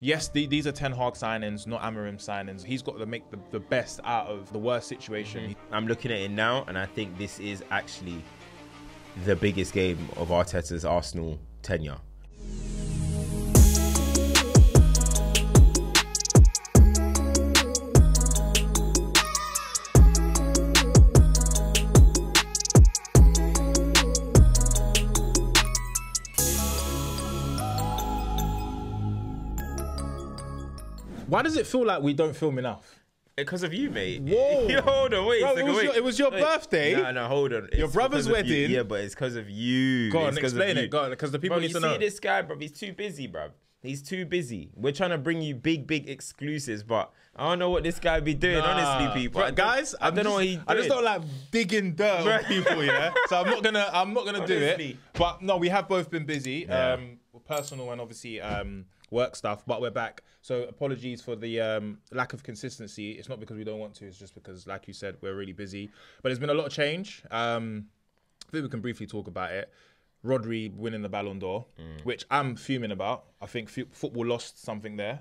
Yes, these are Ten Hag signings, not Amorim signings. He's got to make the best out of the worst situation. I'm looking at it now, and I think this is actually the biggest game of Arteta's Arsenal tenure. Why does it feel like we don't film enough? Because of you, mate. Whoa. Hold on, wait. Bro, it was your birthday. No, hold on. Your brother's wedding. Yeah, but it's because of you. Go on, explain it. Go on, because the people need to know. You see this guy, bro, he's too busy, bro. He's too busy. We're trying to bring you big exclusives, but I don't know what this guy be doing, honestly, people. Bro, guys, I don't know what he's doing. I just don't like digging dirt on people, yeah? So I'm not gonna do it. But no, we have both been busy. Yeah. Personal and obviously work stuff, but we're back. So apologies for the lack of consistency. It's not because we don't want to, it's just because, like you said, we're really busy. But there's been a lot of change. I think we can briefly talk about it. Rodri winning the Ballon d'Or, which I'm fuming about. I think football lost something there.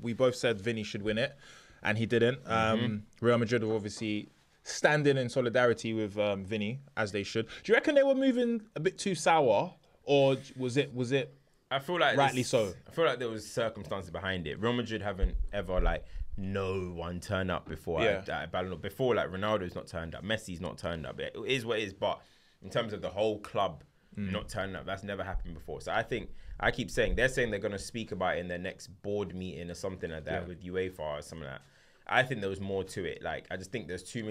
We both said Vinny should win it, and he didn't. Real Madrid are obviously standing in solidarity with Vinny, as they should. Do you reckon they were moving a bit too sour, or was it? I feel like rightly so. I feel like there was circumstances behind it. Real Madrid haven't ever no one turned up before. Ballon. Before Ronaldo's not turned up, Messi's not turned up. It is what it is. But in terms of the whole club not turning up, that's never happened before. So I keep saying they're going to speak about it in their next board meeting or something like that with UEFA or something like that. I think there was more to it. I just think there's too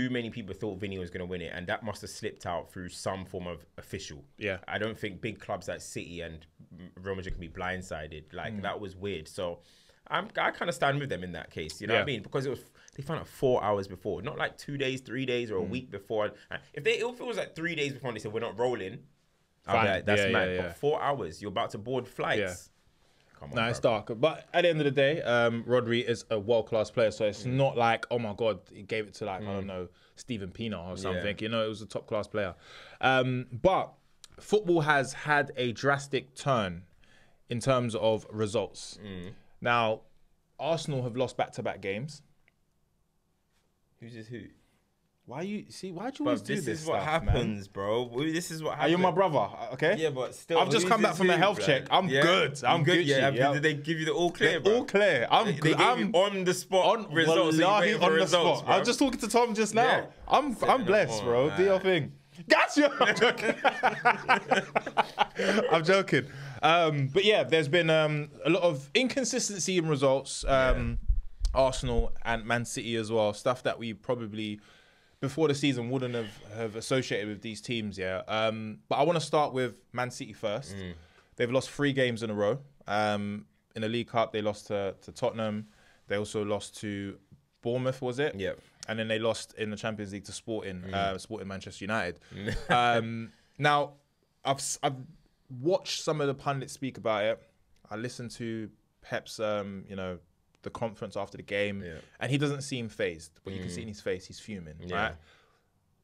many people thought Vinny was going to win it, and that must have slipped out through some form of official. Yeah, I don't think big clubs like City and Real Madrid can be blindsided. That was weird. So I kind of stand with them in that case. You know what I mean? Because they found out 4 hours before, not 2 days, 3 days, or a week before. If it was 3 days before and they said we're not rolling, I'd be like, that's mad. But 4 hours, you're about to board flights. Yeah. No, it's dark. But at the end of the day, Rodri is a world-class player. So it's not like, oh my God, he gave it to I don't know, Steven Pienaar or something. You know, it was a top-class player. But football has had a drastic turn in terms of results. Now, Arsenal have lost back-to-back games. Who's this who? Why'd you always do this? This is what happens, bro. This is what happens. Are you my brother? Okay. Yeah, but still, I've just come back from a health check. I'm good. I'm good. Yeah. Did they give you the all clear, bro? All clear. I'm good. I'm on the spot. Results. Wallahi, on the spot. I was just talking to Tom just now. Yeah. I'm blessed, bro. Do your thing. Gotcha. I'm joking. I'm joking. But yeah, there's been a lot of inconsistency in results. Arsenal and Man City as well. Stuff that we probably before the season wouldn't have associated with these teams, But I want to start with Man City first. They've lost 3 games in a row. In the League Cup, they lost to Tottenham. They also lost to Bournemouth, was it? Yep. And then they lost in the Champions League to Sporting Manchester United. Now, I've watched some of the pundits speak about it. I listened to Pep's, the conference after the game, and he doesn't seem phased, but you can see in his face he's fuming. Right?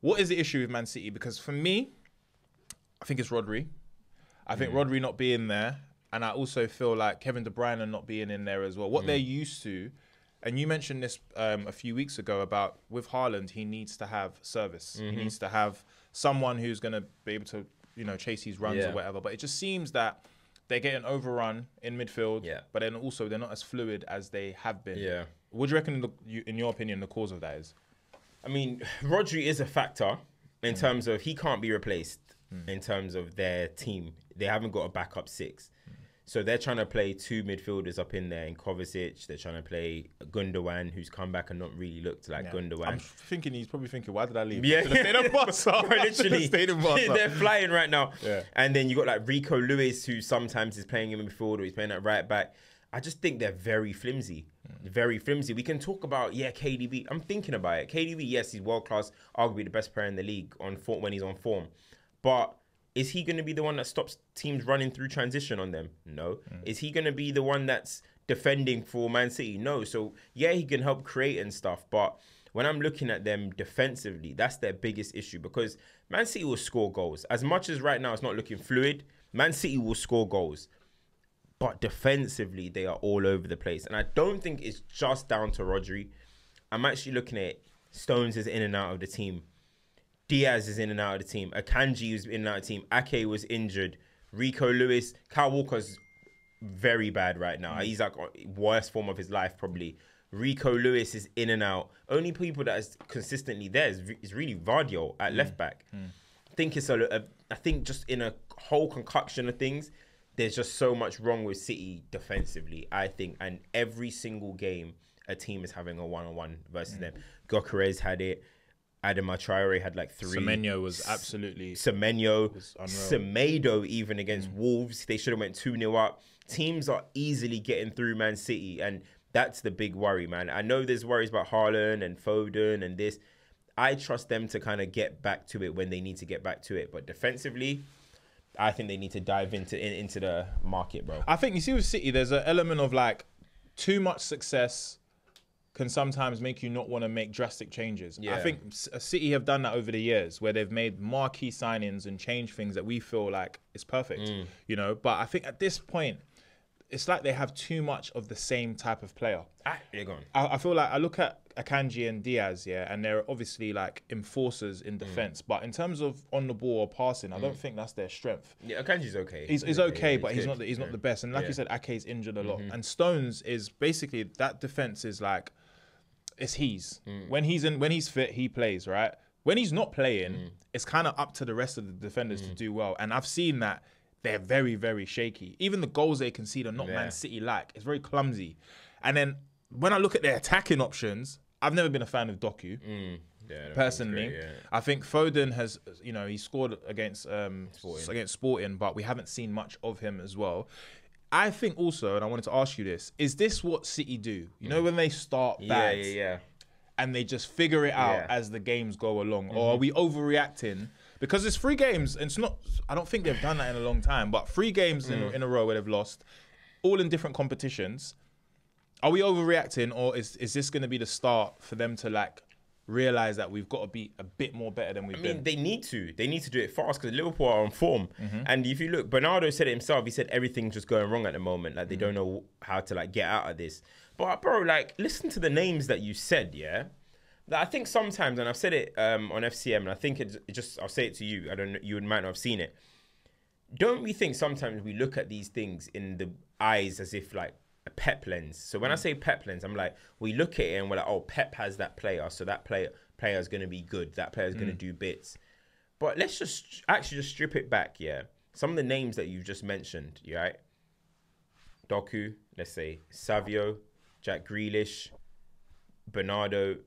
What is the issue with Man City? Because for me, I think it's Rodri. I think Rodri not being there, and I also feel like Kevin De Bruyne not being in there as well. What they're used to, and you mentioned this a few weeks ago about with Haaland, he needs to have service. He needs to have someone who's going to be able to chase his runs or whatever. But it just seems that they're getting overrun in midfield, but then also they're not as fluid as they have been. Yeah. What do you reckon, in your opinion, the cause of that is? I mean, Rodri is a factor in terms of he can't be replaced in terms of their team. They haven't got a backup 6. So they're trying to play 2 midfielders up in there in Kovacic. They're trying to play Gundogan, who's come back and not really looked like Gundogan. I'm thinking he's probably thinking, why did I leave? Yeah. Literally. They're flying right now. Yeah. And then you got Rico Lewis, who sometimes is playing in midfield or he's playing at right back. I just think they're very flimsy. Very flimsy. We can talk about, KDB. I'm thinking about it. KDB, yes, he's world-class, arguably the best player in the league when he's on form. But is he going to be the one that stops teams running through transition on them? No. Is he going to be the one that's defending for Man City? No. So, he can help create and stuff. But when I'm looking at them defensively, that's their biggest issue because Man City will score goals. As much as right now it's not looking fluid, Man City will score goals. but defensively, they are all over the place. And I don't think it's just down to Rodri. I'm actually looking at it. Stones is in and out of the team. Diaz is in and out of the team. Akanji was in and out of the team. Ake was injured. Rico Lewis. Kyle Walker's very bad right now. He's like worst form of his life probably. Rico Lewis is in and out. Only people that is consistently there is really Vardio at left back. I think it's I think just in a whole concoction of things, there's just so much wrong with City defensively, I think. And every single game, a team is having a one-on-one versus them. Gyökeres had it. Adama Traore had like 3. Semenyo was absolutely... Semenyo. Semedo even against Wolves. They should have went 2-0 up. Teams are easily getting through Man City. And that's the big worry, man. I know there's worries about Haaland and Foden and this. I trust them to kind of get back to it when they need to get back to it. But defensively, I think they need to dive into the market, bro. I think you see with City, there's an element of like too much success can sometimes make you not want to make drastic changes. Yeah. I think City have done that over the years where they've made marquee signings and changed things that we feel like is perfect, you know. But I think at this point, it's like they have too much of the same type of player. You're gone. I feel like I look at Akanji and Diaz, and they're obviously like enforcers in defense. But in terms of on the ball or passing, I don't think that's their strength. Yeah, Akanji's okay. He's okay, but he's not the best. And like you said, Ake's injured a lot. And Stones is basically that defense is like it's his. When he's fit, he plays, right? When he's not playing, it's kind of up to the rest of the defenders to do well. And I've seen that they're very, very shaky. Even the goals they concede are not Man City-like. It's very clumsy. And then when I look at their attacking options, I've never been a fan of Doku, personally. Great, I think Foden has, you know, he scored against Sporting, but we haven't seen much of him as well. I think also, and I wanted to ask you this, is this what City do? You know, when they start bad and they just figure it out as the games go along? Or are we overreacting? Because it's 3 games, and it's not, I don't think they've done that in a long time, but 3 games in a row where they've lost, all in different competitions. Are we overreacting, or is this going to be the start for them to like realize that we've got to be a bit more better than we've been? They need to. They need to do it fast because Liverpool are on form. And if you look, Bernardo said it himself. He said everything's just going wrong at the moment. Like they don't know how to like get out of this. But bro, like listen to the names that you said, I think sometimes, and I've said it on FCM, and I think it just, I'll say it to you. I don't know, you might not have seen it. Don't we think sometimes we look at these things in the eyes as if like a Pep lens? So when I say Pep lens, I'm like, we look at it and we're like, oh, Pep has that player, so that player is going to be good. That player is going to do bits. But let's just actually just strip it back, Some of the names that you've just mentioned, right? Doku, let's say, Savio, Jack Grealish, Bernardo,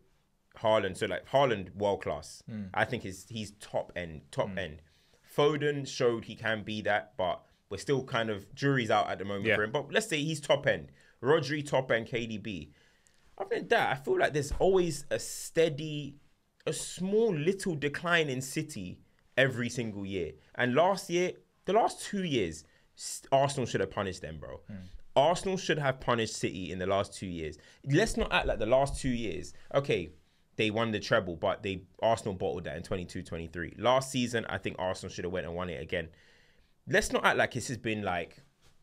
Haaland. So like Haaland, world class. I think he's top end. Foden showed he can be that, but we're still kind of jury's out at the moment for him. But let's say he's top end. Rodri top end, KDB. Other than that, I feel like there's always a small little decline in City every single year. And last year, the last 2 years, Arsenal should have punished them, bro. Arsenal should have punished City in the last 2 years. Let's not act like the last 2 years. Okay, they won the treble, but Arsenal bottled that in 22-23. Last season, I think Arsenal should have went and won it again. Let's not act like this has been like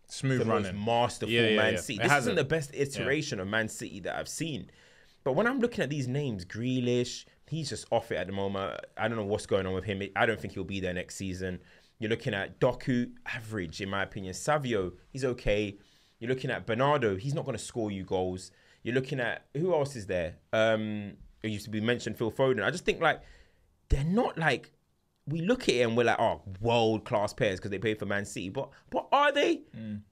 smooth running, most masterful Man City. This isn't the best iteration of Man City that I've seen. But when I'm looking at these names, Grealish, he's just off it at the moment. I don't know what's going on with him. I don't think he'll be there next season. You're looking at Doku, average in my opinion. Savio, he's okay. You're looking at Bernardo, he's not going to score you goals. You're looking at, who else is there? It used to be mentioned, Phil Foden. I just think like, they're not like, we look at it and we're like, oh, world-class players because they play for Man City. But are they?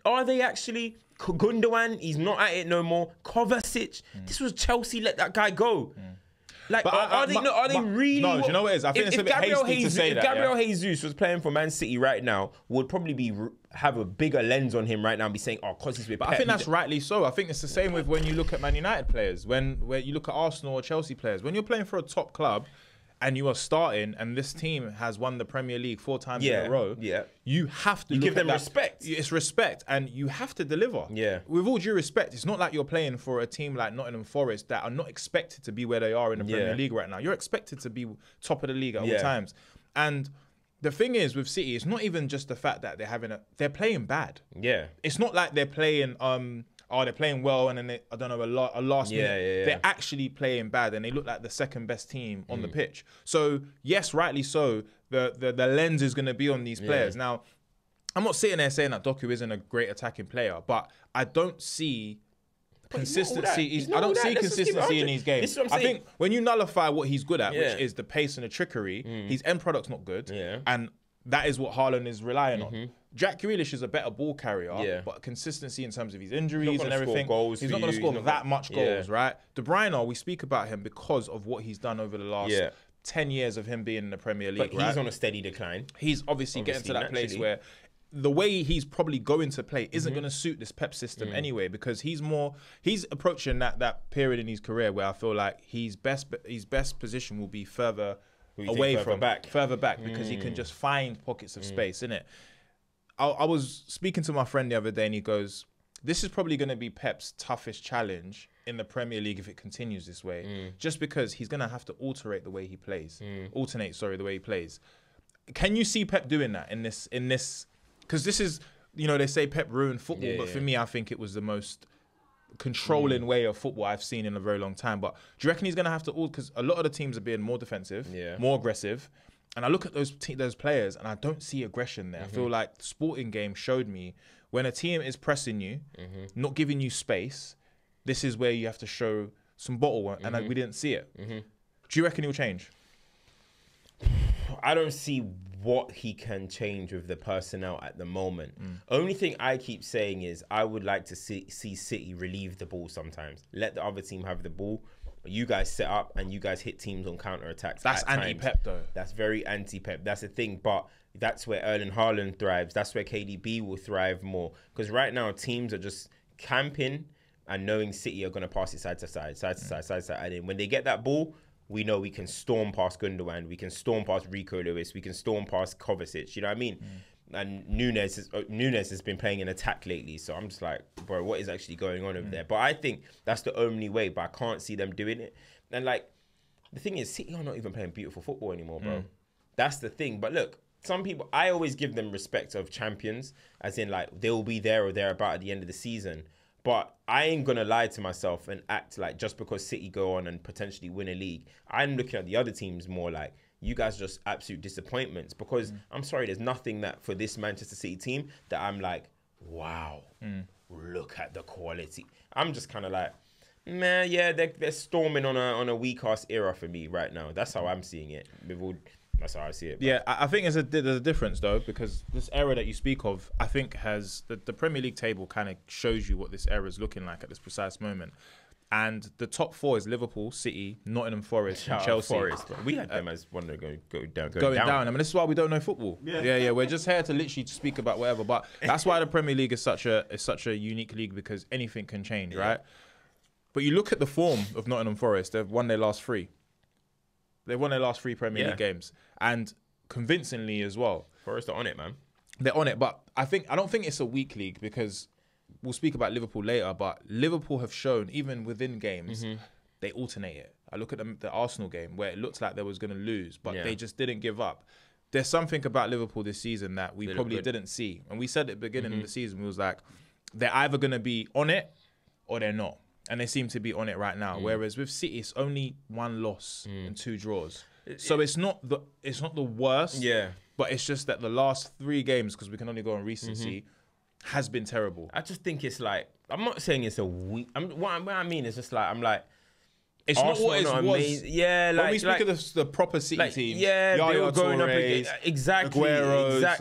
Are they actually? Gundogan, he's not at it no more. Kovacic, this was Chelsea, let that guy go. Like, but are they really? No, do you know what it is? I think it's a bit hasty to say that. If Gabriel Jesus was playing for Man City right now, would probably have a bigger lens on him right now and be saying, oh, because he's with Pep. I think that's rightly so. I think it's the same with when you look at Man United players, where you look at Arsenal or Chelsea players. When you're playing for a top club and you are starting and this team has won the Premier League 4 times in a row, you have to give them respect. It's respect, and you have to deliver. With all due respect, it's not like you're playing for a team like Nottingham Forest that are not expected to be where they are in the Premier League right now. You're expected to be top of the league at all times. And the thing is with City, it's not even just the fact that they're playing bad. Yeah. It's not like they're playing they're playing well and then they, I don't know, a last minute. Yeah. They're actually playing bad and they look like the second best team on the pitch. So yes, rightly so, the lens is going to be on these players. Now, I'm not sitting there saying that Doku isn't a great attacking player, but I don't see consistency. I don't see consistency in these games. I think when you nullify what he's good at, which is the pace and the trickery, his end product's not good. And that is what Haaland is relying on. Jack Grealish is a better ball carrier, but consistency in terms of his injuries and everything, he's not going to score that much goals, right? De Bruyne, we speak about him because of what he's done over the last 10 years of him being in the Premier League. But he's on a steady decline. He's obviously getting to that place where the way he's probably going to play isn't going to suit this Pep system anyway, because he's approaching that period in his career where I feel like his best position will be further back because he can just find pockets of space, innit? I was speaking to my friend the other day and he goes, this is probably going to be Pep's toughest challenge in the Premier League if it continues this way, just because he's going to have to alternate the way he plays. Can you see Pep doing that in this? Because this is, they say Pep ruined football, but for me, I think it was the most controlling way of football I've seen in a very long time. But do you reckon he's going to have to because a lot of the teams are being more defensive, more aggressive, and I look at those players and I don't see aggression there. I feel like the Sporting game showed me when a team is pressing you, not giving you space, this is where you have to show some bottle, and we didn't see it. Do you reckon he'll change? I don't see what he can change with the personnel at the moment. Only thing I keep saying is I would like to see City relieve the ball sometimes. Let the other team have the ball. You guys set up and you guys hit teams on counter-attacks. That's anti-Pep though. That's very anti-Pep. That's the thing. But that's where Erling Haaland thrives. That's where KDB will thrive more. Because right now teams are just camping and knowing City are going to pass it side to side. And then when they get that ball, we know we can storm past Gundogan, we can storm past Rico Lewis, we can storm past Kovacic. You know what I mean? And Nunes has been playing an attack lately, so I'm just like, bro, what is actually going on over there? But I think that's the only way. But I can't see them doing it. And like, the thing is, City are not even playing beautiful football anymore, bro. That's the thing. But look, some people, I always give them respect of champions, as in like they'll be there or thereabout at the end of the season. But I ain't going to lie to myself and act like just because City go on and potentially win a league, I'm looking at the other teams more like, you guys are just absolute disappointments. Because I'm sorry, there's nothing that for this Manchester City team that I'm like, wow, look at the quality. I'm just kind of like, man, yeah, they're storming on a weak-ass era for me right now. That's how I'm seeing it. That's how I see it. But. Yeah, I think there's a difference though, because this era that you speak of, I think has the Premier League table kind of shows you what this era is looking like at this precise moment. And the top four is Liverpool, City, Nottingham Forest, and Chelsea. We had them as one to go down. I mean, this is why we don't know football. Yeah. We're just here to literally speak about whatever. But that's why the Premier League is such a unique league, because anything can change, right? But you look at the form of Nottingham Forest; they've won their last three. They've won their last three Premier League games, and convincingly as well. Forest are on it, man. They're on it, but I don't think it's a weak league, because we'll speak about Liverpool later, but Liverpool have shown, even within games, they alternate it. I look at the Arsenal game where it looked like they was going to lose, but they just didn't give up. There's something about Liverpool this season that we probably didn't see. And we said at the beginning of the season, we was like, they're either going to be on it or they're not. And they seem to be on it right now. Whereas with City, it's only one loss and 2 draws. So it's not the worst. Yeah. But it's just that the last 3 games, because we can only go on recency, has been terrible. I just think it's like, I'm not saying it's a weak. What I mean is just like, I'm like, it's Arsenal not what it was. Amazing. Yeah, like when we speak of the proper City teams, yeah, they were going up against exactly,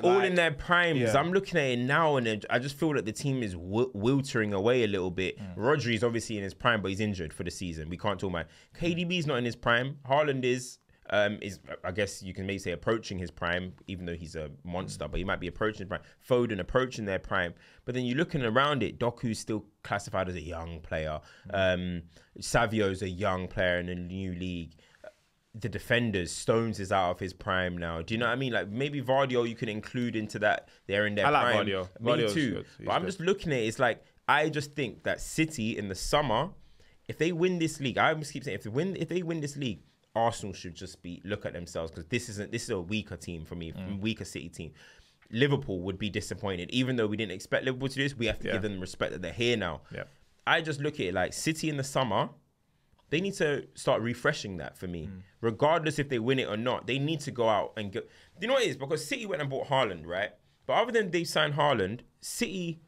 all in their primes. Yeah. I'm looking at it now, and I just feel that the team is wiltering away a little bit. Rodri is obviously in his prime, but he's injured for the season. We can't talk about KDB's not in his prime. Haaland is I guess you can maybe say approaching his prime, even though he's a monster, but he might be approaching his prime. Foden approaching their prime. But then you're looking around it, Doku's still classified as a young player. Savio's a young player in a new league. The defenders, Stones is out of his prime now. Do you know what I mean? Like maybe Vardy you can include into that. They're in their prime. I like Vardy. Me too. But I'm just looking at it. It's like, I just think that City in the summer, if they win this league, I always keep saying, if they win this league, Arsenal should just look at themselves, because this is a weaker team for me, weaker City team. Liverpool would be disappointed, even though we didn't expect Liverpool to do this. We have to give them respect that they're here now. Yeah. I just look at it like City in the summer. They need to start refreshing that for me, regardless if they win it or not. They need to go out and get. You know what it is? Because City went and bought Haaland, right? But other than they signed Haaland, City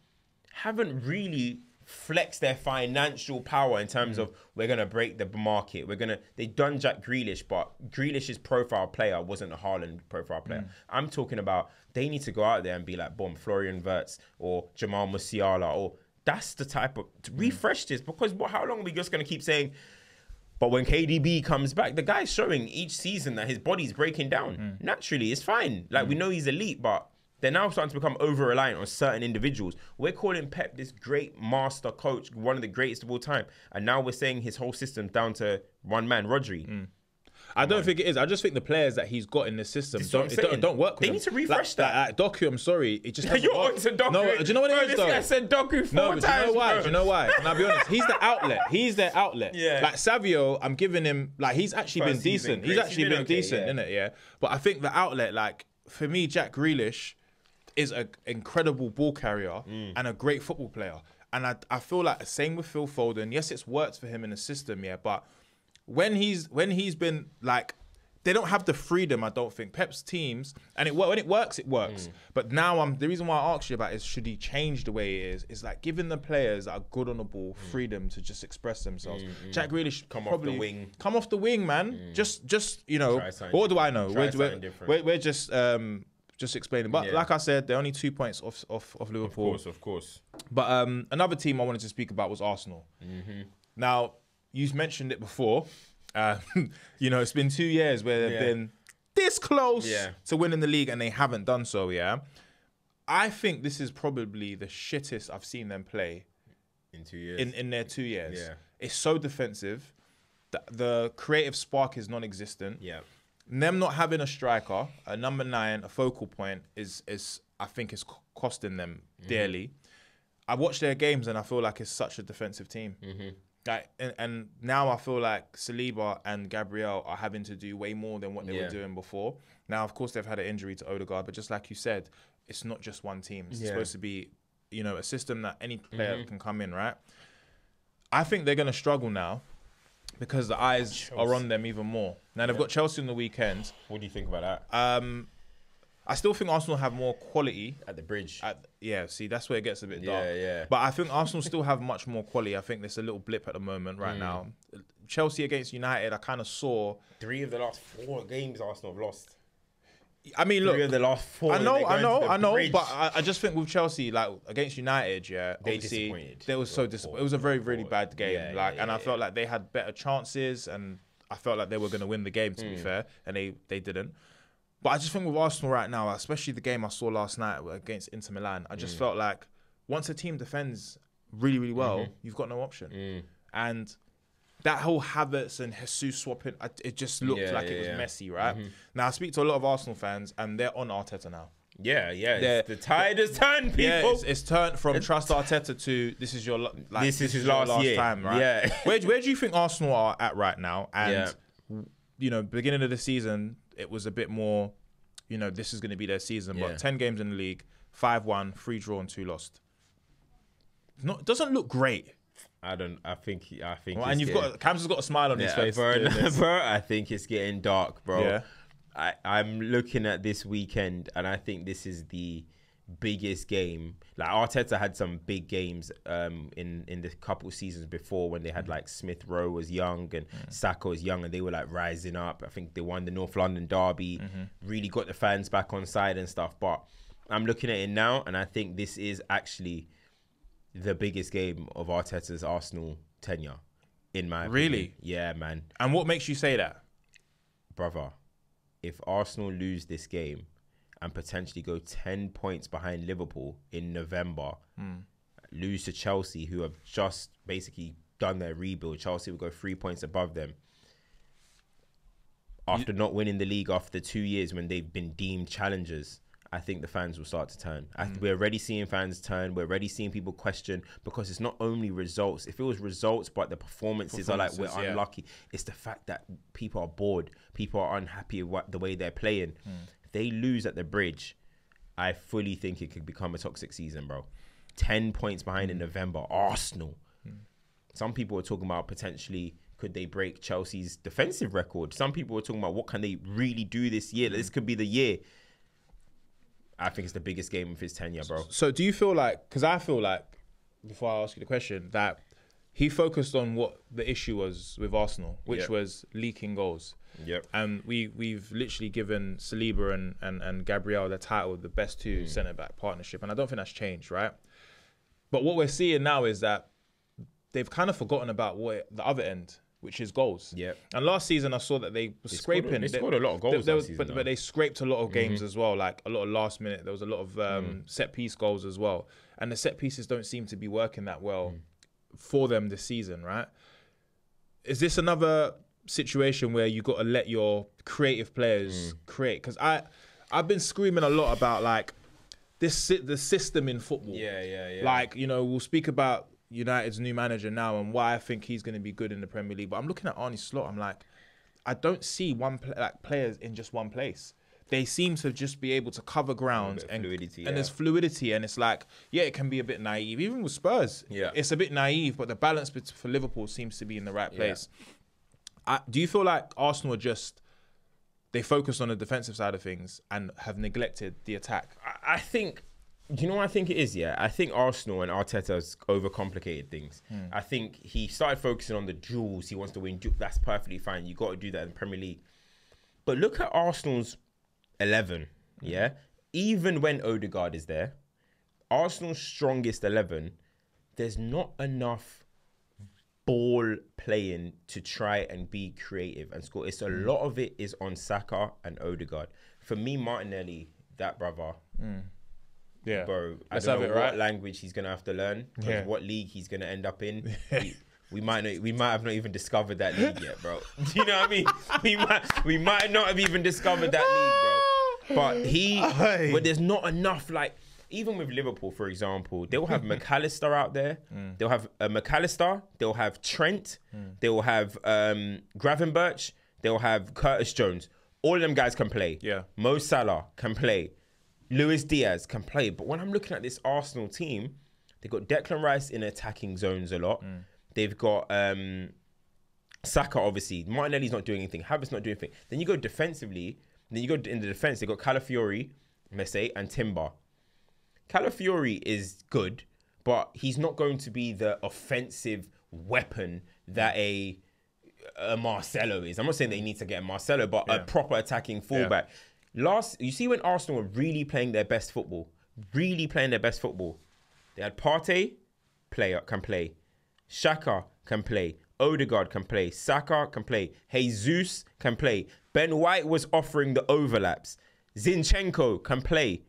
haven't really flexed their financial power in terms of we're gonna break the market. They done Jack Grealish, but Grealish's profile player wasn't a Haaland profile player. I'm talking about they need to go out there and be like, boom, Florian Wirtz or Jamal Musiala, or that's the type of to refresh this. Because how long are we just gonna keep saying? But when KDB comes back, the guy's showing each season that his body's breaking down. Naturally, it's fine. Like, we know he's elite, but they're now starting to become over-reliant on certain individuals. We're calling Pep this great master coach, one of the greatest of all time. And now we're saying his whole system's down to one man, Rodri. I don't think it is. I just think the players that he's got in the system don't work with They him. need to refresh that. Doku, I'm sorry. It just doesn't You're work. on to Doku. No, do you know what it is, though? This guy said Doku four times, do you know why? bro. Do you know why? And I'll be honest, he's the outlet. He's their outlet. Yeah. Like, Savio, I'm giving him, like, he's actually First been season, decent. He's great. actually He's been been okay, decent, yeah. innit? Yeah. But I think the outlet, like, for me, Jack Grealish is an incredible ball carrier and a great football player. And I feel like the same with Phil Foden. Yes, it's worked for him in the system, yeah, but when he's been, like, they don't have the freedom, I don't think. Pep's teams, and when it works, it works. But now the reason why I asked you about is, should he change the way it is like giving the players that are good on the ball freedom to just express themselves. Jack Grealish Come off the wing, man. Just you know, what do I know? We're just explaining. But like I said, they're only 2 points off Liverpool. Of course. But another team I wanted to speak about was Arsenal. Now, you mentioned it before. You know, it's been 2 years where they've been this close to winning the league and they haven't done so, yeah? I think this is probably the shittest I've seen them play in 2 years. In their 2 years. Yeah. It's so defensive. The creative spark is non-existent. Yeah. Them not having a striker, a number 9, a focal point is I think is costing them dearly. I watch their games and I feel like it's such a defensive team. Like, and now I feel like Saliba and Gabriel are having to do way more than what they were doing before. Now, of course, they've had an injury to Odegaard, but just like you said, it's not just one team. It's supposed to be, you know, a system that any player can come in, right? I think they're going to struggle now because the eyes are on them even more. Now, they've got Chelsea on the weekend. What do you think about that? I still think Arsenal have more quality. At the bridge. See, that's where it gets a bit dark. Yeah. But I think Arsenal still have much more quality. I think there's a little blip at the moment right now. Chelsea against United, I kind of saw... 3 of the last 4 games Arsenal have lost. I mean, look... 3 of the last 4. I know. But I just think with Chelsea, like, against United, they disappointed. They were so disappointed. It was a very, really bad game. I felt like they had better chances and I felt like they were going to win the game, to be fair. And they didn't. But I just think with Arsenal right now, especially the game I saw last night against Inter Milan, I just felt like once a team defends really, really well, you've got no option. And that whole Havertz and Jesus swapping, it just looked like it was messy, right? Now, I speak to a lot of Arsenal fans and they're on Arteta now. Yeah. The tide has turned, people. Yeah, it's turned from trust Arteta to this is your this is his last year. Time, right? Yeah. Where do you think Arsenal are at right now? And, you know, beginning of the season... It was a bit more, you know, this is going to be their season. But 10 games in the league, 5-1, 3 draw and 2 lost. It doesn't look great. I think. Well, and Cam's has got a smile on his face. Bro, I think it's getting dark, bro. Yeah. I'm looking at this weekend, and I think this is the biggest game. Like, Arteta had some big games in the couple seasons before when they had like Smith Rowe was young and Saka was young and they were like rising up. I think they won the North London derby, really got the fans back on side and stuff. But I'm looking at it now and I think this is actually the biggest game of Arteta's Arsenal tenure, in my opinion. Really? Yeah, man. And what makes you say that? Brother, if Arsenal lose this game and potentially go 10 points behind Liverpool in November, lose to Chelsea, who have just basically done their rebuild. Chelsea will go 3 points above them. After not winning the league after 2 years when they've been deemed challengers, I think the fans will start to turn. We're already seeing fans turn. We're already seeing people question, because it's not only results. If it was results, but the performances are like, we're unlucky. It's the fact that people are bored. People are unhappy with the way they're playing. If they lose at the bridge, I fully think it could become a toxic season, bro. 10 points behind in November. Arsenal. Some people are talking about potentially, could they break Chelsea's defensive record? Some people are talking about, what can they really do this year? This could be the year. I think it's the biggest game of his tenure, bro. So do you feel like, because I feel like, before I ask you the question, that he focused on what the issue was with Arsenal, which was leaking goals. Yep. And we've literally given Saliba and Gabriel the title of the best two centre-back partnership. And I don't think that's changed, right? But what we're seeing now is that they've kind of forgotten about the other end, which is goals. Yeah. And last season, I saw that they were scraping. They scored a lot of goals last season. But they scraped a lot of games as well, like a lot of last minute. There was a lot of set-piece goals as well. And the set-pieces don't seem to be working that well for them this season, right? Is this another situation where you got to let your creative players create? Because I've been screaming a lot about, like, the system in football. Yeah. Like, you know, we'll speak about United's new manager now and why I think he's going to be good in the Premier League. But I'm looking at Arne Slot. I'm like, I don't see players in just one place. They seem to just be able to cover ground and there's fluidity. And it's like, yeah, it can be a bit naive. Even with Spurs, it's a bit naive, but the balance for Liverpool seems to be in the right place. Do you feel like Arsenal are they focused on the defensive side of things and have neglected the attack? I think, you know what I think it is, yeah? I think Arsenal and Arteta's overcomplicated things. I think he started focusing on the duels. He wants to win. That's perfectly fine. You got to do that in the Premier League. But look at Arsenal's 11, yeah? Even when Odegaard is there, Arsenal's strongest 11, there's not enough ball playing to try and be creative and score. It's a lot of it is on Saka and Odegaard. For me, Martinelli, that brother... Yeah, bro. I don't know what language he's gonna have to learn. What league he's gonna end up in. We might have not even discovered that league yet, bro. Do you know what I mean? We might not have even discovered that league, bro. But there's not enough. Like, even with Liverpool, for example, they'll have McAllister out there. They'll have McAllister. They'll have Trent. They'll have Gravenberch. They'll have Curtis Jones. All of them guys can play. Yeah. Mo Salah can play. Luis Diaz can play. But when I'm looking at this Arsenal team, they've got Declan Rice in attacking zones a lot. They've got Saka, obviously. Martinelli's not doing anything. Havertz not doing anything. Then you go defensively. Then you go in the defence. They've got Calafiori, let's say, and Timber. Calafiori is good, but he's not going to be the offensive weapon that a Marcelo is. I'm not saying they need to get a Marcelo, but a proper attacking fullback. You see when Arsenal were really playing their best football, they had Partey, can play. Xhaka can play. Odegaard can play. Saka can play. Jesus can play. Ben White was offering the overlaps. Zinchenko can play.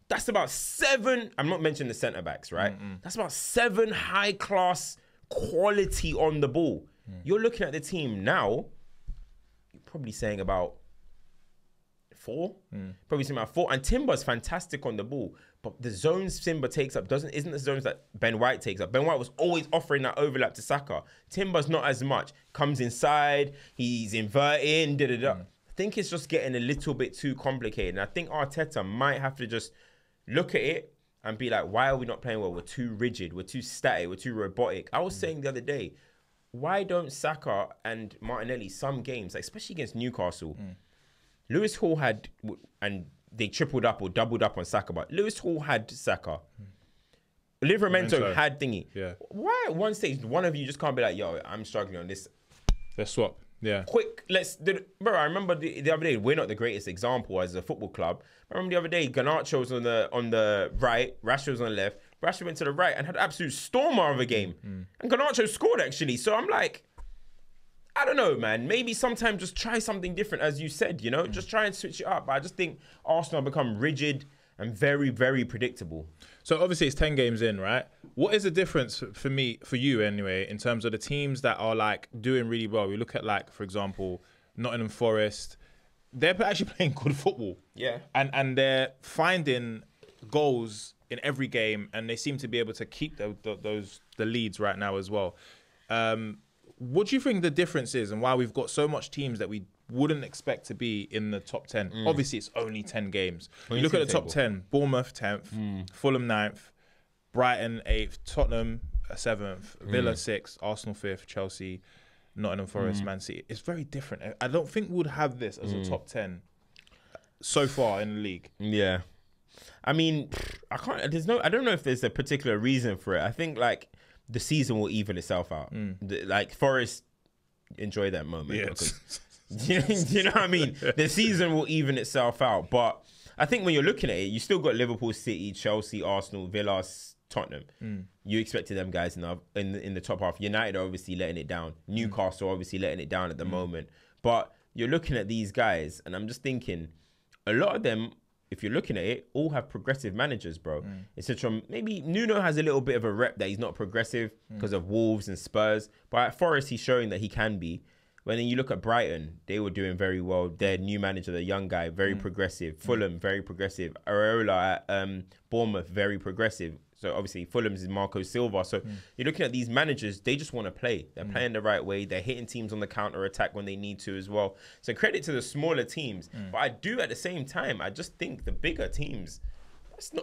That's about 7, I'm not mentioning the centre-backs, right? That's about 7 high-class quality on the ball. You're looking at the team now, you're probably saying about 4. Probably saying about 4. And Timber's fantastic on the ball. But the zones Timber takes up isn't the zones that Ben White takes up. Ben White was always offering that overlap to Saka. Timber's not as much. Comes inside, he's inverting, I think it's just getting a little bit too complicated. And I think Arteta might have to just look at it and be like, why are we not playing well? We're too rigid. We're too static. We're too robotic. I was saying the other day, why don't Saka and Martinelli some games, like especially against Newcastle, Lewis Hall had, and they tripled up or doubled up on Saka, but Lewis Hall had Saka. Livramento had thingy. Why at one stage, one of you just can't be like, yo, I'm struggling on this. Let's swap. Quick, bro, I remember the other day, we're not the greatest example as a football club. I remember the other day, Garnacho was on the right, Rashford was on the left. Rashford went to the right and had an absolute stormer of a game. And Garnacho scored, actually. So I'm like, I don't know, man. Maybe sometime just try something different, as you said, you know? Just try and switch it up. But I just think Arsenal have become rigid and very, very predictable. So obviously it's 10 games in, right? What is the difference for you anyway, in terms of the teams that are like doing really well? We look at, like, for example, Nottingham Forest. they're actually playing good football. Yeah. And they're finding goals in every game, and they seem to be able to keep the leads right now as well. What do you think the difference is, and why we've got so much teams that we wouldn't expect to be in the top 10? Obviously, it's only 10 games. You look at the top 10, Bournemouth 10th, Fulham 9th, Brighton 8th, Tottenham 7th, Villa 6th, Arsenal 5th, Chelsea, Nottingham Forest, Man City. It's very different. I don't think we would have this as a top 10 so far in the league. Yeah. I mean, I don't know if there's a particular reason for it. I think like the season will even itself out. Like Forest enjoy that moment. Yeah. Because, do you know what I mean? The season will even itself out. But I think when you're looking at it, you still got Liverpool, City, Chelsea, Arsenal, Villa, Tottenham. You expected them guys in the top half. United are obviously letting it down. Newcastle obviously letting it down at the moment. But you're looking at these guys, and I'm just thinking, a lot of them, if you're looking at it, all have progressive managers, bro. It's such a, maybe Nuno has a little bit of a rep that he's not progressive because of Wolves and Spurs. But at Forest, he's showing that he can be. When you look at Brighton, they were doing very well. Their new manager, the young guy, very progressive. Fulham, very progressive. Areola at Bournemouth, very progressive. So obviously Fulham's is Marco Silva. So you're looking at these managers, they just want to play. They're playing the right way. They're hitting teams on the counter-attack when they need to as well. So credit to the smaller teams. But I do at the same time, I just think the bigger teams, they're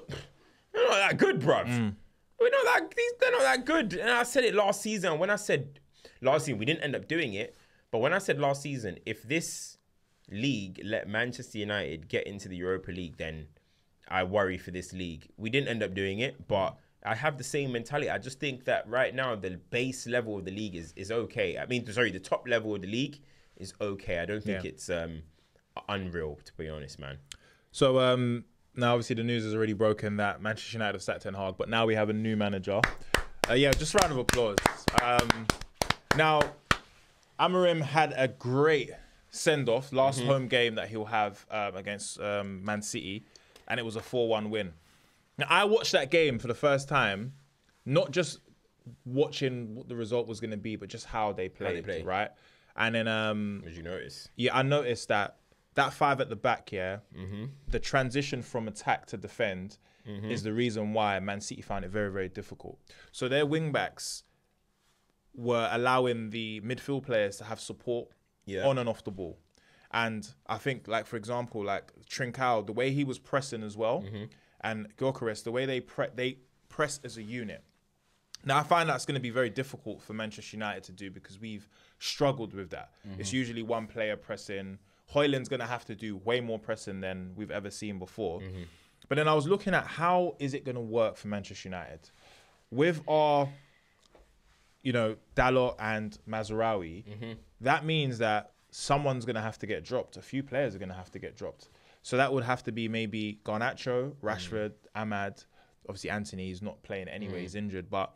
not that good, bruv. They're not that good. And I said it last season. When I said last season, we didn't end up doing it. But when I said last season, if this league let Manchester United get into the Europa League, then I worry for this league. We didn't end up doing it, but I have the same mentality. I just think that right now, the base level of the league is okay. I mean, sorry, the top level of the league is okay. I don't think it's unreal, to be honest, man. So now, obviously, the news has already broken that Manchester United have sacked Ten Hag, but now we have a new manager. Just a round of applause. Now, Amorim had a great send-off last home game that he'll have against Man City, and it was a 4-1 win. Now, I watched that game for the first time, not just watching what the result was going to be, but just how they played, right? And then... what did you notice? Yeah, I noticed that five at the back, the transition from attack to defend is the reason why Man City found it very, very difficult. So their wing-backs were allowing the midfield players to have support on and off the ball. And I think, like, for example, like Trincao, the way he was pressing as well, and Gyökeres, the way they press as a unit. Now, I find that's going to be very difficult for Manchester United to do because we've struggled with that. It's usually one player pressing. Højlund's going to have to do way more pressing than we've ever seen before. But then I was looking at how is it going to work for Manchester United? With our... Dalot and Mazraoui, that means that someone's going to have to get dropped. A few players are going to have to get dropped. So that would have to be maybe Garnacho, Rashford, Ahmad. Obviously, Anthony is not playing anyway. He's injured. But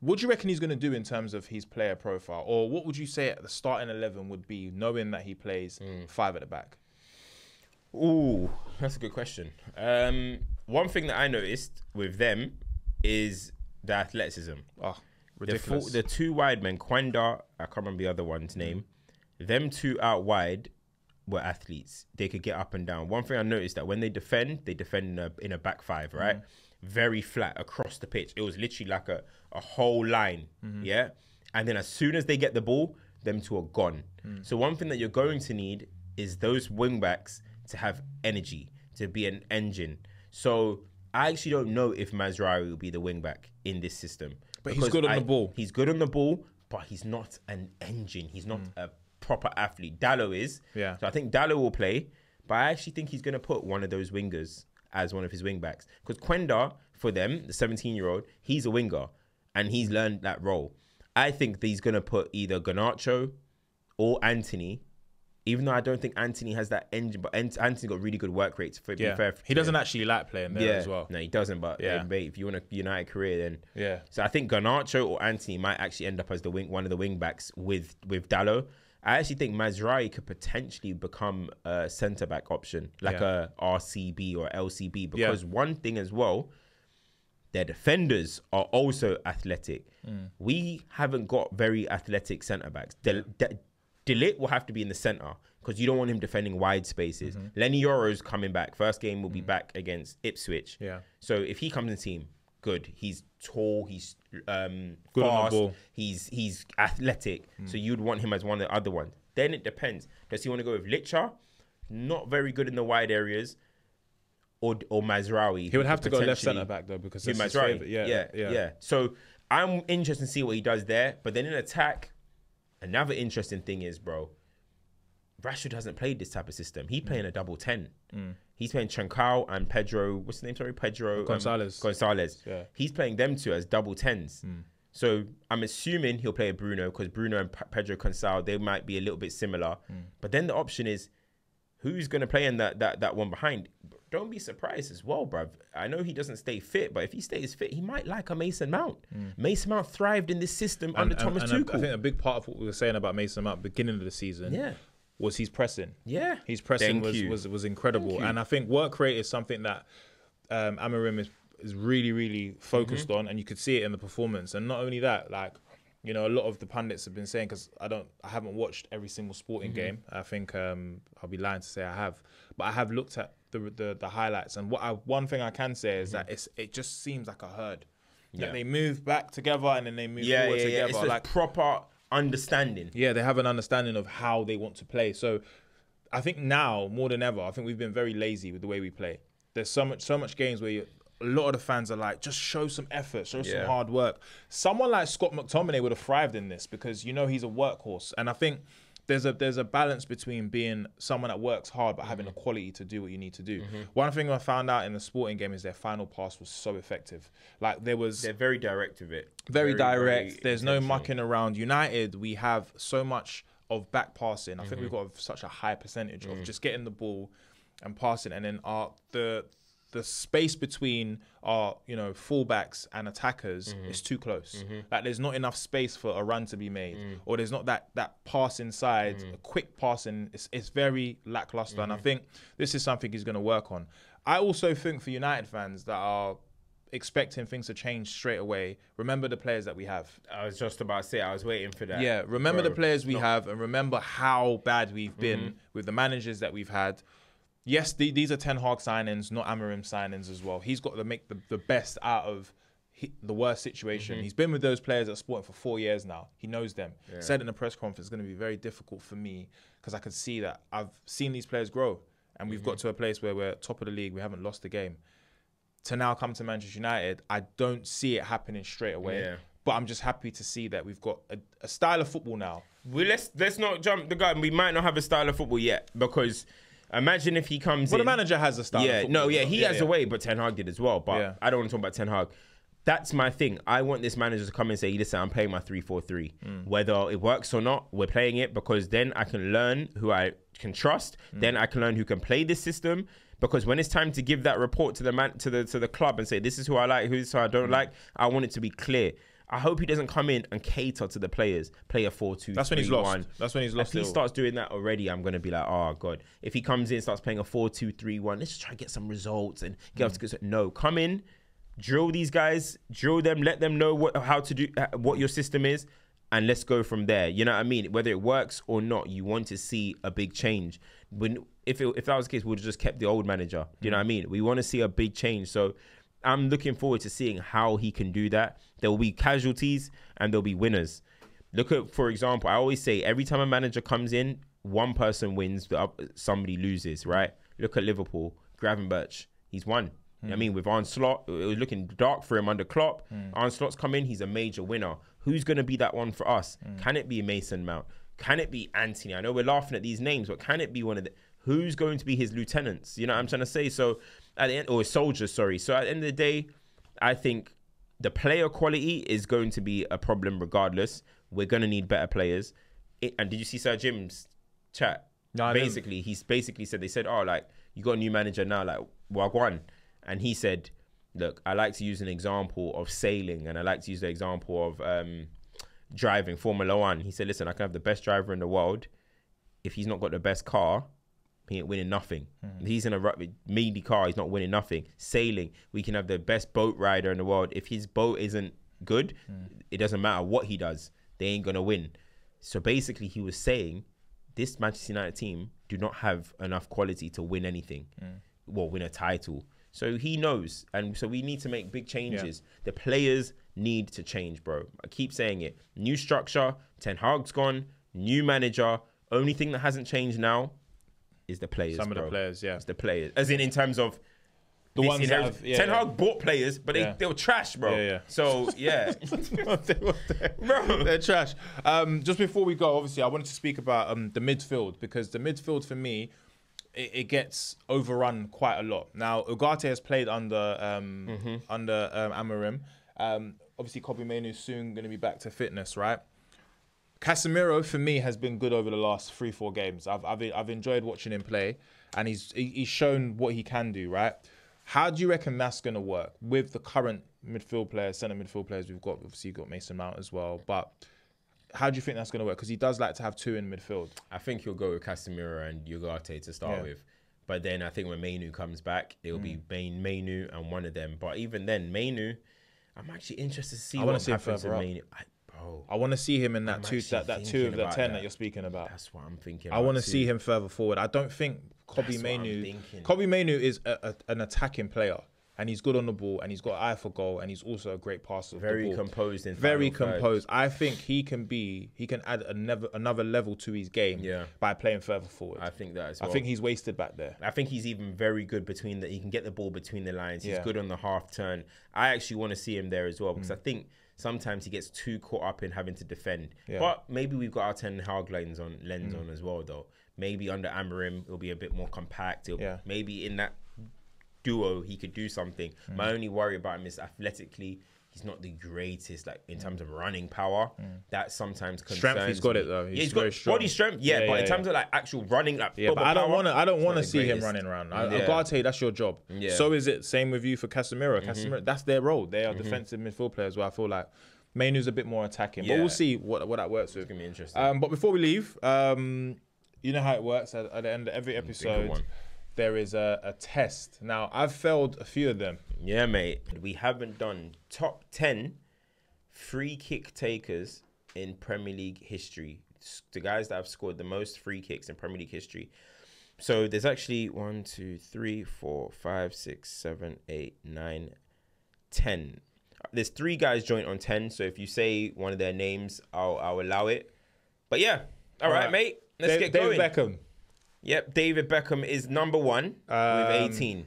what do you reckon he's going to do in terms of his player profile? Or what would you say at the starting 11 would be, knowing that he plays five at the back? Ooh, that's a good question. One thing that I noticed with them is... the athleticism. Oh, ridiculous. The two wide men, Quenda, I can't remember the other one's name. Them two out wide were athletes. They could get up and down. One thing I noticed that when they defend in a back five, right? Very flat across the pitch. It was literally like a whole line, yeah? And then as soon as they get the ball, them two are gone. So one thing that you're going to need is those wing backs to have energy, to be an engine. So... I actually don't know if Mazraoui will be the wing back in this system. But he's good on the ball. He's good on the ball, but he's not an engine. He's not a proper athlete. Dalot is. Yeah. So I think Dalot will play, but I actually think he's going to put one of those wingers as one of his wing backs. Because Quenda, for them, the 17-year-old, he's a winger, and he's learned that role. I think that he's going to put either Garnacho or Anthony, even though I don't think Anthony has that engine, but Anthony got really good work rates. For be fair, he doesn't actually like playing there as well. No, he doesn't. But mate, if you want a United career, then So I think Garnacho or Anthony might actually end up as one of the wing backs with Dalot. I actually think Mazraoui could potentially become a centre back option, like a RCB or LCB, because one thing as well, their defenders are also athletic. We haven't got very athletic centre backs. De Ligt will have to be in the centre because you don't want him defending wide spaces. Lenny Yoro's coming back. First game will be back against Ipswich. Yeah. So if he comes in team, good. He's tall. He's Good on the fast. ball. He's athletic. So you'd want him as one of the other ones. Then it depends. Does he want to go with Licha? Not very good in the wide areas. Or Mazraoui. He would have to go left centre back though, because that's his favourite. Yeah. So I'm interested to see what he does there. But then in attack, another interesting thing is, bro, Rashford hasn't played this type of system. He's playing a double 10. He's playing Trincao and Pedro. What's his name? Sorry, Pedro Gonzalez. Yeah. He's playing them two as double 10s. So I'm assuming he'll play a Bruno, because Bruno and Pedro Gonzalez, they might be a little bit similar. But then the option is, who's going to play in that one behind? Don't be surprised as well, bruv. I know he doesn't stay fit, but if he stays fit, he might like a Mason Mount. Mason Mount thrived in this system under Thomas Tuchel. I think a big part of what we were saying about Mason Mount beginning of the season was his pressing. Yeah. His pressing was incredible. And I think work rate is something that Amorim is really, really focused on, and you could see it in the performance. And not only that, like, you know, a lot of the pundits have been saying, because I haven't watched every single sporting game. I think I'll be lying to say I have, but I have looked at the highlights, and one thing I can say is that it just seems like a herd. Like they move back together and then they move forward together. It's like proper understanding. Yeah, they have an understanding of how they want to play. So I think now more than ever, I think we've been very lazy with the way we play. There's so much games where a lot of the fans are like, just show some effort, show some hard work. Someone like Scott McTominay would have thrived in this, because, you know, he's a workhorse. And I think there's a balance between being someone that works hard but having the quality to do what you need to do. One thing I found out in the sporting game is their final pass was so effective. Like, they're very direct with it. Very direct. There's no mucking around. United, we have so much of back passing. I think we've got such a high percentage of just getting the ball and passing, and then the space between our, you know, fullbacks and attackers is too close. Like, there's not enough space for a run to be made, or there's not that pass inside, a quick passing. It's very lackluster, and I think this is something he's going to work on. I also think for United fans that are expecting things to change straight away, remember the players that we have. I was just about to say, I was waiting for that. Yeah, remember the players we have, and remember how bad we've been with the managers that we've had. Yes, these are Ten Hag signings, not Amorim signings as well. He's got to make the best out of the worst situation. He's been with those players at Sporting for 4 years now. He knows them. Said in a press conference, it's going to be very difficult for me, because I can see that I've seen these players grow, and we've got to a place where we're top of the league. We haven't lost a game. To now come to Manchester United, I don't see it happening straight away. Yeah. But I'm just happy to see that we've got a style of football now. Well, let's not jump the gun. We might not have a style of football yet, because imagine if he comes in. Well, the manager has a style of football. He has a way, but Ten Hag did as well. But I don't want to talk about Ten Hag. That's my thing. I want this manager to come and say, listen, I'm playing my 3-4-3. Whether it works or not, we're playing it, because then I can learn who I can trust. Then I can learn who can play this system. Because when it's time to give that report to the club and say, this is who I like, who I don't like, I want it to be clear. I hope he doesn't come in and cater to the players, play a 4-2-3-1. That's when he's lost. That's when he's lost. If he starts doing that already, I'm going to be like, oh, God. If he comes in, starts playing a 4-2-3-1, let's just try and get some results and get us to go. No, come in, drill these guys, drill them, let them know what your system is, and let's go from there. You know what I mean? Whether it works or not, you want to see a big change. If that was the case, we would have just kept the old manager. Do you know what I mean? We want to see a big change. So I'm looking forward to seeing how he can do that. There will be casualties and there'll be winners. Look at, for example, I always say every time a manager comes in, one person wins, somebody loses, right? Look at Liverpool, Gravenberch, he's won. I mean, with Arne Slot, it was looking dark for him under Klopp. Arne Slot's come in, he's a major winner. Who's going to be that one for us? Can it be Mason Mount? Can it be Anthony? I know we're laughing at these names, but can it be one of the... Who's going to be his lieutenants? You know what I'm trying to say? So at the end, or soldiers, sorry. So at the end of the day, I think the player quality is going to be a problem regardless. We're going to need better players. And did you see Sir Jim's chat? No, he's basically said, they said, oh, like, you got a new manager now, like, Wagwan. And he said, look, I like to use an example of sailing, and I like to use the example of driving Formula One. He said, listen, I can have the best driver in the world. If he's not got the best car, he ain't winning nothing. He's in a meaty car, he's not winning nothing. Sailing, we can have the best boat rider in the world. If his boat isn't good, it doesn't matter what he does. They ain't going to win. So basically he was saying, this Manchester United team do not have enough quality to win anything. Well, win a title. So he knows. And so we need to make big changes. Yeah. The players need to change, bro. I keep saying it. New structure, Ten Hag's gone, new manager. Only thing that hasn't changed now is the players, Some of the players, yeah. It's the players. As in terms of the ones that have, Ten Hag bought players, but they were trash, bro. Yeah. So, yeah. Bro, they're trash. Just before we go, obviously, I wanted to speak about the midfield, because the midfield, for me, it gets overrun quite a lot. Now, Ugarte has played under Amorim. Obviously, Kobbie Mainoo's soon going to be back to fitness, right? Casemiro, for me, has been good over the last 3-4 games. I've enjoyed watching him play, and he's shown what he can do, right? How do you reckon that's going to work with the current midfield players, centre midfield players we've got? Obviously, you've got Mason Mount as well. But how do you think that's going to work? Because he does like to have two in midfield. I think he'll go with Casemiro and Ugarte to start with. But then I think when Mainoo comes back, it'll be Mainoo and one of them. But even then, Mainoo, I'm actually interested to see what happens with Mainoo. I want to see him in that two of the 10 that you're speaking about. That's what I'm thinking. I want to see him further forward. I don't think Kobbie Mainoo is an attacking player, and he's good on the ball, and he's got an eye for goal, and he's also a great passer. Very composed. Very composed. I think he can add another level to his game by playing further forward. I think that as well. I think he's wasted back there. I think he's even very good he can get the ball between the lines. He's good on the half turn. I actually want to see him there as well, because I think sometimes he gets too caught up in having to defend. Yeah. But maybe we've got our Ten Hag lens on as well, though. Maybe under Amorim, it'll be a bit more compact. Maybe in that duo, he could do something. My only worry about him is athletically, he's not the greatest, like in terms of running power. That sometimes concerns strength. He's got me. it though. He's got body strength. But in terms of like actual running, like but I don't want to see him running around. I've got to tell you, that's your job. So is it. Same with you for Casemiro. Casemiro, that's their role. They are defensive midfield players. Where I feel like Mainoo's a bit more attacking, but we'll see what that works with. It's gonna be interesting. But before we leave, you know how it works. At the end of every episode, there is a test. Now, I've failed a few of them. Yeah, mate. We haven't done top 10 free kick takers in Premier League history. The guys that have scored the most free kicks in Premier League history. So there's actually 1, 2, 3, 4, 5, 6, 7, 8, 9, 10. There's 3 guys joint on 10. So if you say one of their names, I'll allow it. But yeah. All right, mate. Let's get going. David Beckham. Yep, David Beckham is number 1 with 18.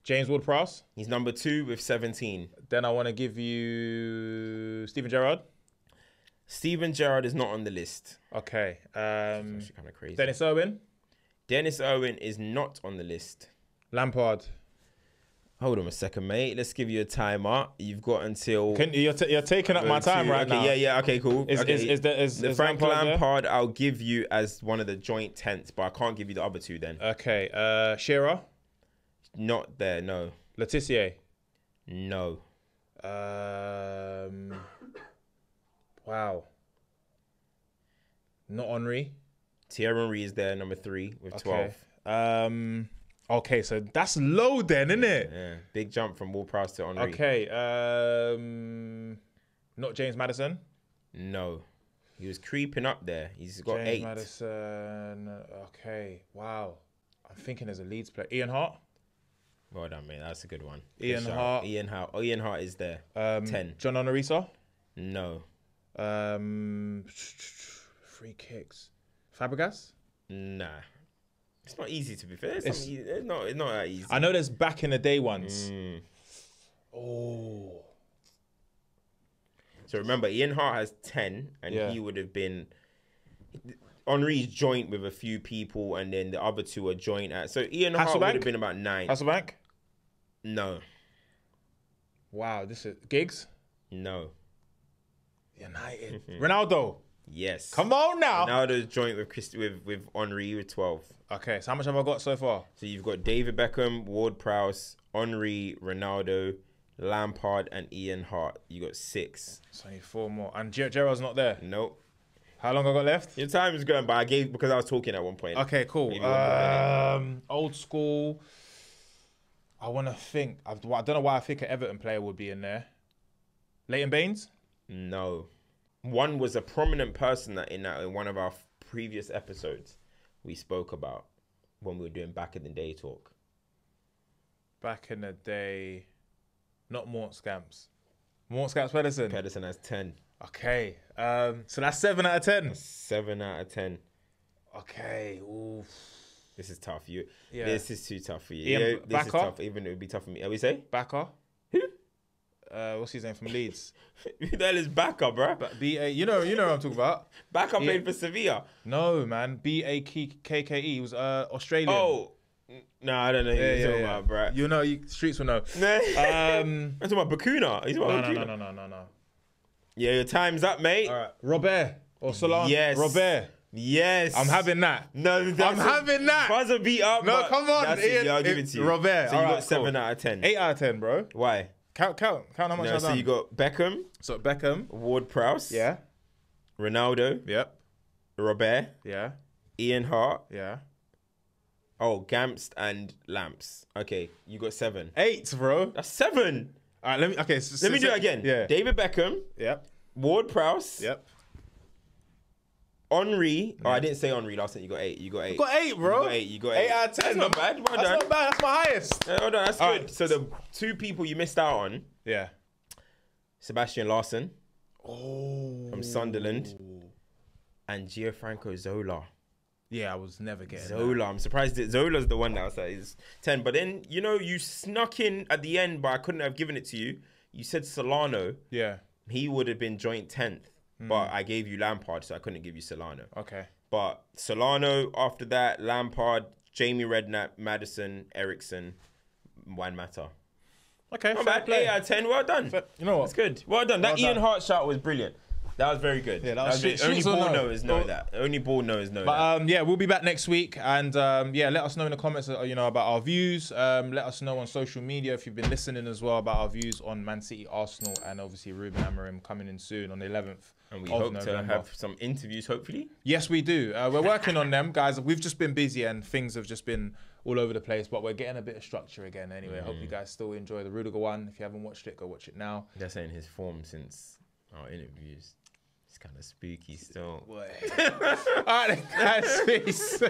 James Ward-Prowse. He's number 2 with 17. Then I want to give you Steven Gerrard. Steven Gerrard is not on the list. Okay. Actually kind of crazy. Dennis Irwin. Dennis Irwin is not on the list. Lampard. Hold on a second, mate. Let's give you a timer. You've got until... You're taking up my time right now. Yeah, okay, cool. Is Frank Lampard, I'll give you as one of the joint 10th, but I can't give you the other 2 then. Okay. Shearer? Not there, no. Letitia? No. Wow. Not Henry? Thierry Henry is there, number 3 with 12. Okay, so that's low then, isn't it? Yeah, big jump from Ward-Prowse to Henry. Okay, not James Maddison? No. He was creeping up there. He's got James 8. Maddison, okay, wow. I'm thinking there's a Leeds player. Ian Hart? Well done, mate. That's a good one. Ian Hart. Ian Hart is there. 10. John Honorisa? No. Free kicks. Fabregas? Nah. It's not easy, to be fair. It's not that easy. I know there's back in the day ones. Oh. So remember, Ian Hart has 10, and he would have been... Henry's joint with a few people, and then the other 2 are joint at... So Ian Hart would have been about 9. Hasselbank? No. Wow, this is... Giggs? No. United. Ronaldo? Yes. Come on now. Ronaldo's joint with Henry with 12. Okay, so how much have I got so far? So you've got David Beckham, Ward-Prowse, Henry, Ronaldo, Lampard, and Ian Hart. You got 6. So I need 4 more. And Gerrard's not there? Nope. How long I got left? Your time is going, but I gave because I was talking at one point. Okay, cool. Old school. I want to think. I don't know why I think an Everton player would be in there. Leighton Baines? No. One was a prominent person in one of our previous episodes. we spoke about when we were doing back in the day talk? Back in the day, not Mort Scamps. Mort Scamps Pedersen. Pedersen has 10. Okay. So that's 7 out of 10. 7 out of 10. Okay. Oof. This is tough. You. Yeah. This is too tough for you. Ian Yeah, this Backer? is tough. Even it would be tough for me. Are we say? Backer. Who? What's his name from Leeds? Who the hell is Backer, bro? B-A. You know what I'm talking about. Backer played for Sevilla. No, man. B-A-K-K-E. He was Australian. Oh. No, I don't know who you're talking about, bro. You know, streets will know. I'm talking about Bakuna. He's about Bakuna. No. Yeah, your time's up, mate. All right. Robert or Solana. Yes. Robert. Yes. I'm having that. No, I'm having that. Buzzer beat up. No, come on. Yeah, I'll give it to you. Robert. So you got 7 out of 10. 8 out of 10, bro. Why? Count how much No, I've so done. you got Beckham, So Beckham. Ward-Prowse, Yeah. Ronaldo, Yep. Robert, Yeah. Ian Hart, Yeah. Gamst and Lamps. Okay, you got 7. 8, bro. That's 7. All right, let me do it again. Yeah. David Beckham, Yep. Ward-Prowse, Yep. Henri. Oh, I didn't say Henri last time. You got 8. You got 8. Got 8, bro. You got 8. 8 out of 10. That's not bad. Well That's done. not bad. That's my highest. Hold on, that's All good. right. So the 2 people you missed out on, Yeah. Sebastian Larson Oh. from Sunderland and Gianfranco Zola. Yeah, I was never getting Zola. I'm surprised that Zola's the one that was like, is 10. But then, you snuck in at the end, but I couldn't have given it to you. You said Solano. Yeah. He would have been joint 10th. But I gave you Lampard, so I couldn't give you Solano. Okay. But Solano, after that, Lampard, Jamie Redknapp, Maddison, Eriksson, Juan Mata. Okay. Not fair bad. play. 8 out of 10. Well done. You know what? That's good. Well done. That Well Ian done. Hart shout was brilliant. That was very good. Yeah, that was good. streets Only will ball know. knowers know that. Only ball knowers know that. But yeah, we'll be back next week, and let us know in the comments, about our views. Let us know on social media if you've been listening as well about our views on Man City, Arsenal, and obviously Ruben Amorim coming in soon on the 11th. And we of hope November. to have some interviews, hopefully. Yes, we do. We're working on them, guys. We've just been busy and things have just been all over the place, but we're getting a bit of structure again anyway. Hope you guys still enjoy the Rudiger one. If you haven't watched it, go watch it now. They're saying his form since our interviews. It's kind of spooky still. All right, guys, peace.